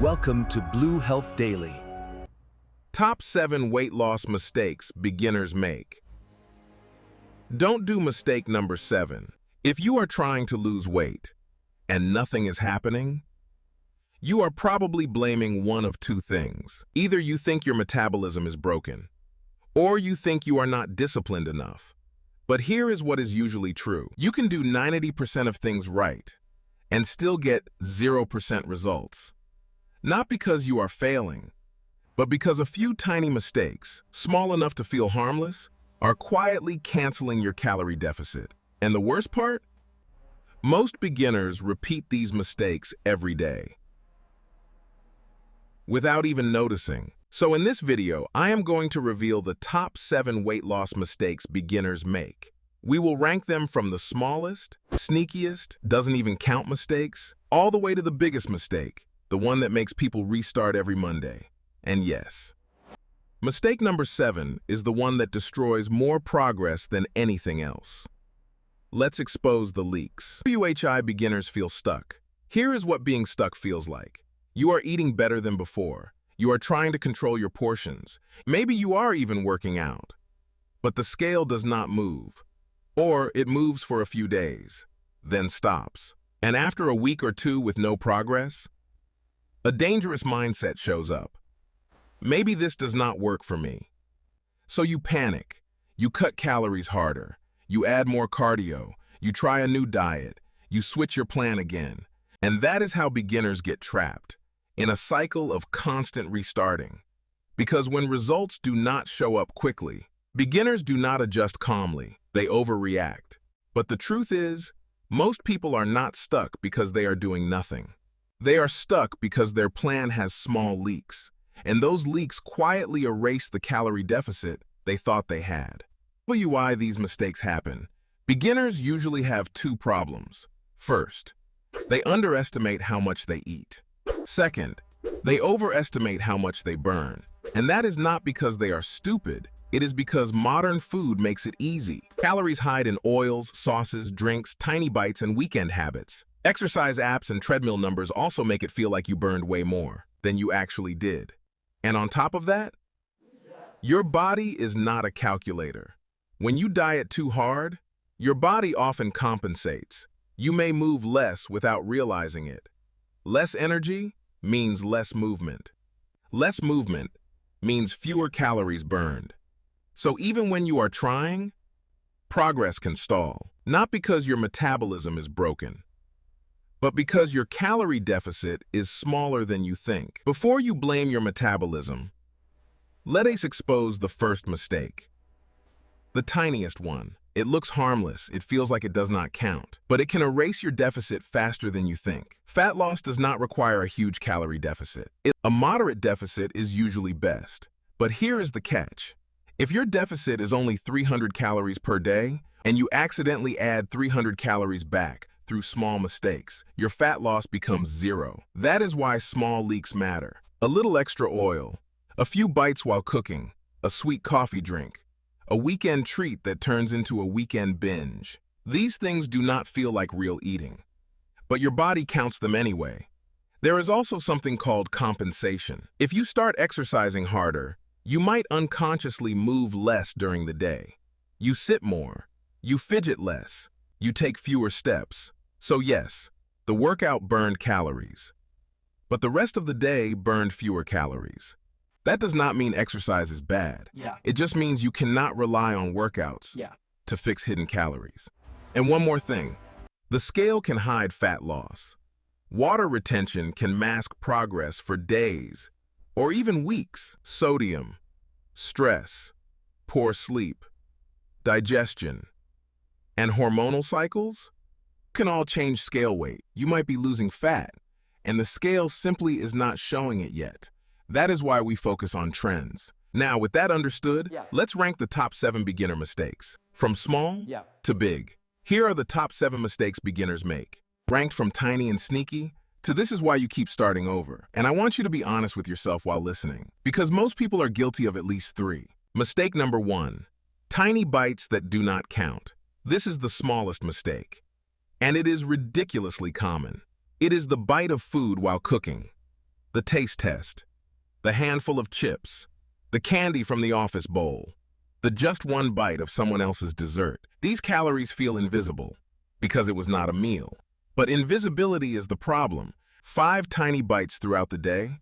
Welcome to Blue Health Daily. Top 7 weight loss mistakes beginners make. Don't do mistake number 7. If you are trying to lose weight and nothing is happening, you are probably blaming one of two things. Either you think your metabolism is broken, or you think you are not disciplined enough. But here is what is usually true. You can do 90% of things right and still get 0% results. Not because you are failing, but because a few tiny mistakes, small enough to feel harmless, are quietly canceling your calorie deficit. And the worst part? Most beginners repeat these mistakes every day without even noticing. So in this video, I am going to reveal the top 7 weight loss mistakes beginners make. We will rank them from the smallest, sneakiest, doesn't even count mistakes, all the way to the biggest mistake, the one that makes people restart every Monday. And yes, mistake number 7 is the one that destroys more progress than anything else. Let's expose the leaks. WHI beginners feel stuck. Here is what being stuck feels like. You are eating better than before. You are trying to control your portions. Maybe you are even working out. But the scale does not move. Or it moves for a few days, then stops. And after a week or two with no progress, a dangerous mindset shows up. Maybe this does not work for me. So you panic. You cut calories harder. You add more cardio. You try a new diet. You switch your plan again. And that is how beginners get trapped, in a cycle of constant restarting. Because when results do not show up quickly, beginners do not adjust calmly. They overreact. But the truth is, most people are not stuck because they are doing nothing. They are stuck because their plan has small leaks, and those leaks quietly erase the calorie deficit they thought they had. Why these mistakes happen? Beginners usually have two problems. First, they underestimate how much they eat. Second, they overestimate how much they burn. And that is not because they are stupid. It is because modern food makes it easy. Calories hide in oils, sauces, drinks, tiny bites, and weekend habits. Exercise apps and treadmill numbers also make it feel like you burned way more than you actually did. And on top of that, your body is not a calculator. When you diet too hard, your body often compensates. You may move less without realizing it. Less energy means less movement. Less movement means fewer calories burned. So even when you are trying, progress can stall. Not because your metabolism is broken, but because your calorie deficit is smaller than you think. Before you blame your metabolism, let us expose the first mistake. The tiniest one. It looks harmless, it feels like it does not count, but it can erase your deficit faster than you think. Fat loss does not require a huge calorie deficit. A moderate deficit is usually best. But here is the catch. If your deficit is only 300 calories per day, and you accidentally add 300 calories back through small mistakes, your fat loss becomes 0. That is why small leaks matter. A little extra oil, a few bites while cooking, a sweet coffee drink, a weekend treat that turns into a weekend binge. These things do not feel like real eating, but your body counts them anyway. There is also something called compensation. If you start exercising harder, you might unconsciously move less during the day. You sit more, you fidget less, you take fewer steps. So yes, the workout burned calories, but the rest of the day burned fewer calories. That does not mean exercise is bad. It just means you cannot rely on workouts to fix hidden calories. And one more thing, the scale can hide fat loss. Water retention can mask progress for days or even weeks. Sodium, stress, poor sleep, digestion, and hormonal cycles can all change scale weight. You might be losing fat, and the scale simply is not showing it yet. That is why we focus on trends. Now, with that understood, let's rank the top 7 beginner mistakes. From small to big. Here are the top 7 mistakes beginners make. Ranked from tiny and sneaky to this is why you keep starting over. And I want you to be honest with yourself while listening, because most people are guilty of at least 3. Mistake number 1, tiny bites that do not count. This is the smallest mistake, and it is ridiculously common. It is the bite of food while cooking. the taste test, the handful of chips, the candy from the office bowl, the just one bite of someone else's dessert. These calories feel invisible because it was not a meal. But invisibility is the problem. 5 tiny bites throughout the day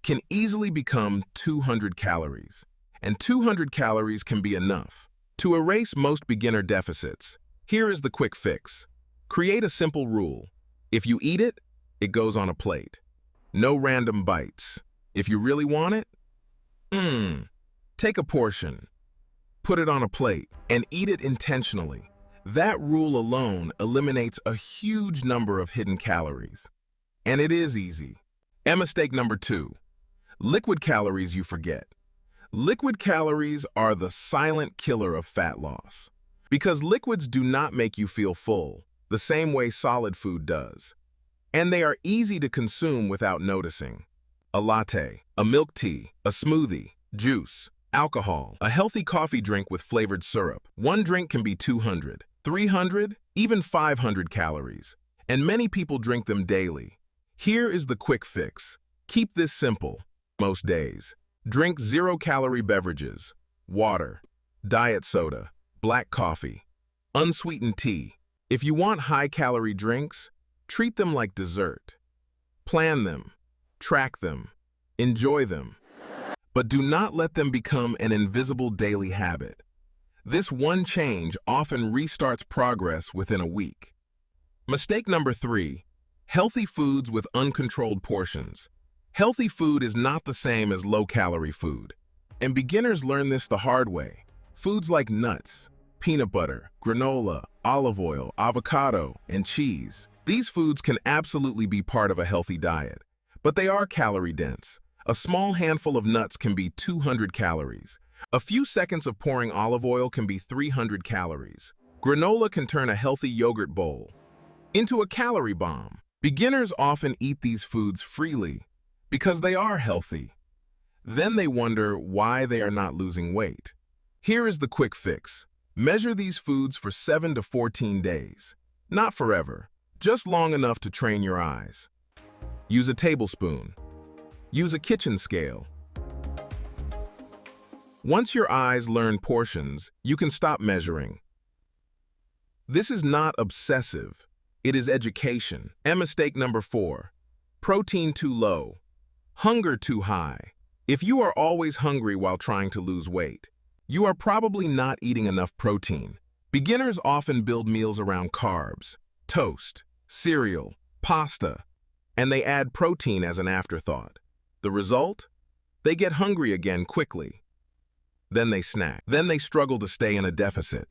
can easily become 200 calories, and 200 calories can be enough. To erase most beginner deficits, here is the quick fix. Create a simple rule. If you eat it, it goes on a plate. No random bites. If you really want it, take a portion, put it on a plate, and eat it intentionally. That rule alone eliminates a huge number of hidden calories. And it is easy. And mistake number 2, liquid calories you forget. Liquid calories are the silent killer of fat loss. Because liquids do not make you feel full, the same way solid food does. And they are easy to consume without noticing. A latte, a milk tea, a smoothie, juice, alcohol, a healthy coffee drink with flavored syrup. One drink can be 200, 300, even 500 calories. And many people drink them daily. Here is the quick fix. Keep this simple most days. Drink 0-calorie beverages, water, diet soda, black coffee, unsweetened tea. If you want high-calorie drinks, treat them like dessert. Plan them, track them, enjoy them. But do not let them become an invisible daily habit. This one change often restarts progress within a week. Mistake number 3, healthy foods with uncontrolled portions. Healthy food is not the same as low-calorie food, and beginners learn this the hard way. Foods like nuts, peanut butter, granola, olive oil, avocado, and cheese. These foods can absolutely be part of a healthy diet, but they are calorie-dense. A small handful of nuts can be 200 calories. A few seconds of pouring olive oil can be 300 calories. Granola can turn a healthy yogurt bowl into a calorie bomb. Beginners often eat these foods freely because they are healthy. Then they wonder why they are not losing weight. Here is the quick fix. Measure these foods for 7 to 14 days. Not forever, just long enough to train your eyes. Use a tablespoon. Use a kitchen scale. Once your eyes learn portions, you can stop measuring. This is not obsessive. It is education. And mistake number 4, protein too low, hunger too high. If you are always hungry while trying to lose weight, you are probably not eating enough protein. Beginners often build meals around carbs, toast, cereal, pasta, and they add protein as an afterthought. The result? They get hungry again quickly. Then they snack. Then they struggle to stay in a deficit.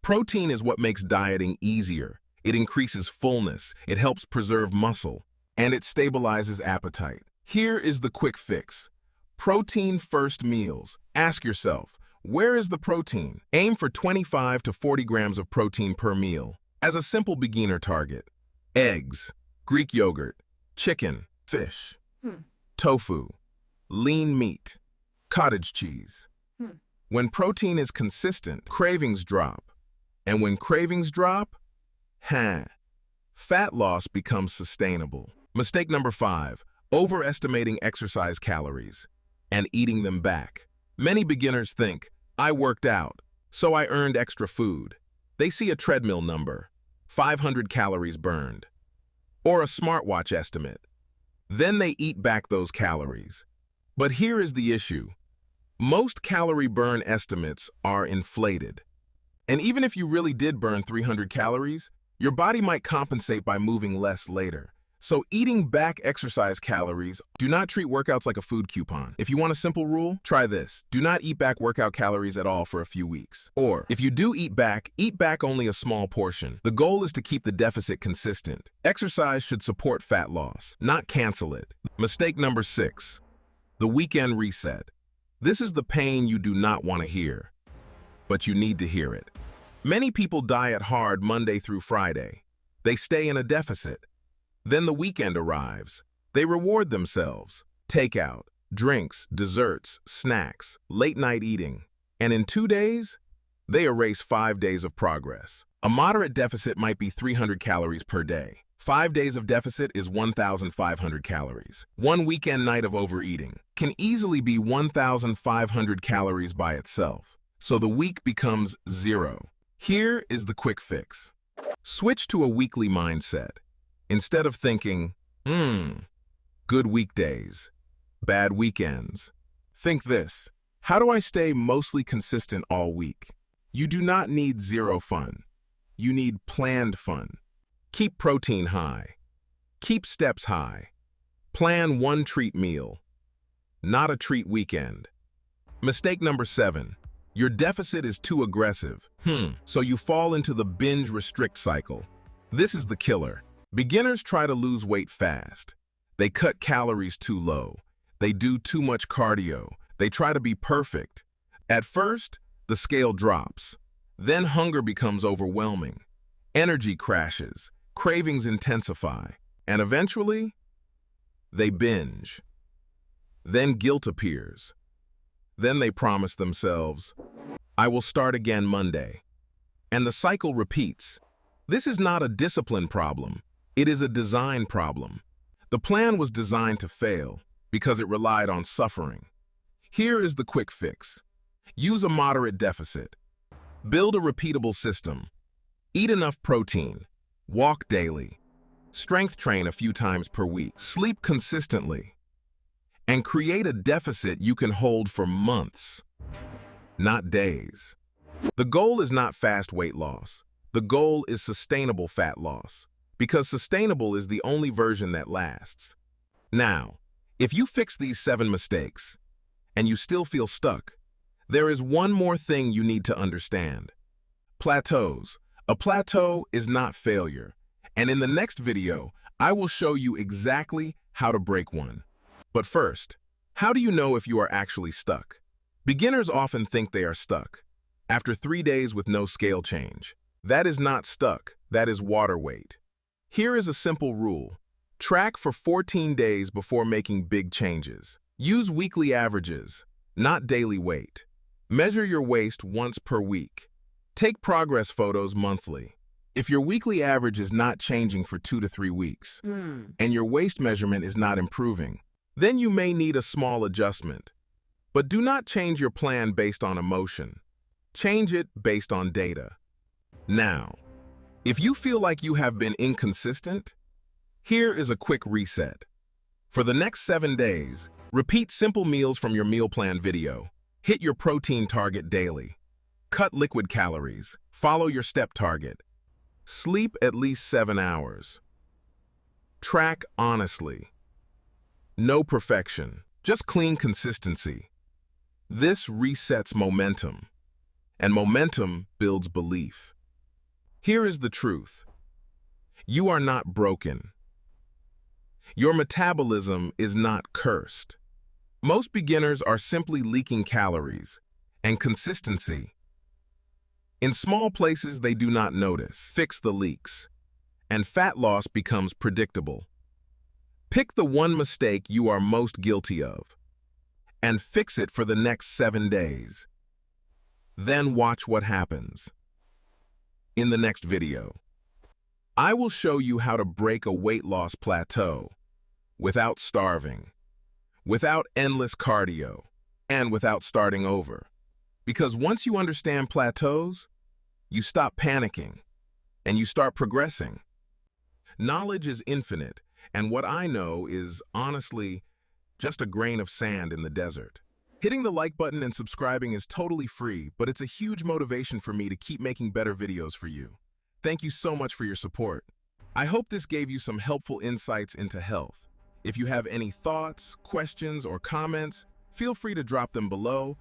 Protein is what makes dieting easier. It increases fullness, it helps preserve muscle, and it stabilizes appetite. Here is the quick fix. Protein-first meals. Ask yourself, where is the protein? Aim for 25 to 40 grams of protein per meal as a simple beginner target. Eggs, Greek yogurt, chicken, fish, tofu, lean meat, cottage cheese. When protein is consistent, cravings drop. And when cravings drop, fat loss becomes sustainable. Mistake number 5, overestimating exercise calories and eating them back. Many beginners think, I worked out, so I earned extra food. They see a treadmill number, 500 calories burned, or a smartwatch estimate. Then they eat back those calories. But here is the issue. Most calorie burn estimates are inflated. And even if you really did burn 300 calories, your body might compensate by moving less later. So eating back exercise calories, do not treat workouts like a food coupon. If you want a simple rule, try this. Do not eat back workout calories at all for a few weeks. Or, if you do eat back only a small portion. The goal is to keep the deficit consistent. Exercise should support fat loss, not cancel it. Mistake number 6, the weekend reset. This is the pain you do not want to hear, but you need to hear it. Many people diet hard Monday through Friday. They stay in a deficit. Then the weekend arrives. They reward themselves. Takeout, drinks, desserts, snacks, late-night eating. And in 2 days, they erase 5 days of progress. A moderate deficit might be 300 calories per day. 5 days of deficit is 1,500 calories. One weekend night of overeating can easily be 1,500 calories by itself, so the week becomes 0. Here is the quick fix. Switch to a weekly mindset. Instead of thinking, good weekdays, bad weekends, think this: how do I stay mostly consistent all week? You do not need zero fun. You need planned fun. Keep protein high. Keep steps high. Plan one treat meal, not a treat weekend. Mistake number 7. Your deficit is too aggressive. So you fall into the binge restrict cycle. This is the killer. Beginners try to lose weight fast. They cut calories too low. They do too much cardio. They try to be perfect. At first, the scale drops. Then hunger becomes overwhelming. Energy crashes. Cravings intensify. And eventually, they binge. Then guilt appears. Then they promise themselves, I will start again Monday. And the cycle repeats. This is not a discipline problem. It is a design problem. The plan was designed to fail because it relied on suffering. Here is the quick fix. Use a moderate deficit. Build a repeatable system. Eat enough protein. Walk daily. Strength train a few times per week. Sleep consistently. And create a deficit you can hold for months, not days. The goal is not fast weight loss. The goal is sustainable fat loss, because sustainable is the only version that lasts. Now, if you fix these 7 mistakes and you still feel stuck, there is one more thing you need to understand. Plateaus. A plateau is not failure. And in the next video, I will show you exactly how to break one. But first, how do you know if you are actually stuck? Beginners often think they are stuck. After 3 days with no scale change. That is not stuck, that is water weight. Here is a simple rule. Track for 14 days before making big changes. Use weekly averages, not daily weight. Measure your waist once per week. Take progress photos monthly. If your weekly average is not changing for 2 to 3 weeks, and your waist measurement is not improving, then you may need a small adjustment. But do not change your plan based on emotion. Change it based on data. Now, if you feel like you have been inconsistent, here is a quick reset. For the next 7 days, repeat simple meals from your meal plan video. Hit your protein target daily. Cut liquid calories. Follow your step target. Sleep at least 7 hours. Track honestly. No perfection, just clean consistency. This resets momentum, and momentum builds belief. Here is the truth. You are not broken. Your metabolism is not cursed. Most beginners are simply leaking calories and consistency. In small places they do not notice. Fix the leaks, and fat loss becomes predictable. Pick the one mistake you are most guilty of and fix it for the next 7 days. Then watch what happens. In the next video, I will show you how to break a weight loss plateau without starving, without endless cardio, and without starting over. Because once you understand plateaus, you stop panicking and you start progressing. Knowledge is infinite. And what I know is, honestly, just a grain of sand in the desert. Hitting the like button and subscribing is totally free, but it's a huge motivation for me to keep making better videos for you. Thank you so much for your support. I hope this gave you some helpful insights into health. If you have any thoughts, questions, or comments, feel free to drop them below.